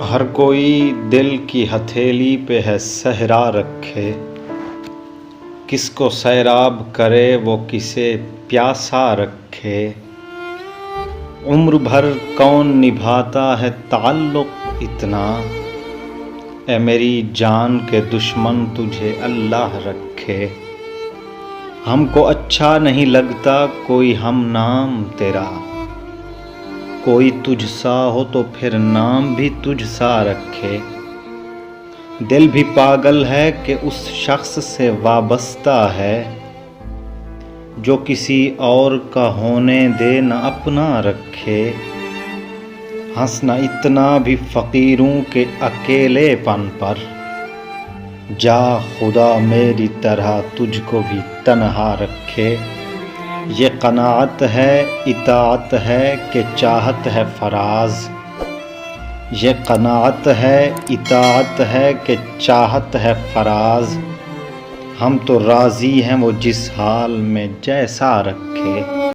ہر کوئی دل کی ہتھیلی پہ ہے صحرا رکھے، کس کو سیراب کرے وہ کسے پیاسا رکھے۔ عمر بھر کون نبھاتا ہے تعلق اتنا، اے میری جان کے دشمن تجھے اللہ رکھے۔ ہم کو اچھا نہیں لگتا کوئی ہم نام تیرا، کوئی تجھ سا ہو تو پھر نام بھی تجھ سا رکھے۔ دل بھی پاگل ہے کہ اس شخص سے وابستہ ہے، جو کسی اور کا ہونے دے نہ اپنا رکھے۔ ہنسنا اتنا بھی فقیروں کے اکیلے پن پر، جا خدا میری طرح تجھ کو بھی تنہا رکھے۔ یہ قناعت ہے اطاعت ہے کہ چاہت ہے فراز، یہ قناعت ہے اطاعت ہے کہ چاہت ہے فراز۔ ہم تو راضی ہیں وہ جس حال میں جیسا رکھے۔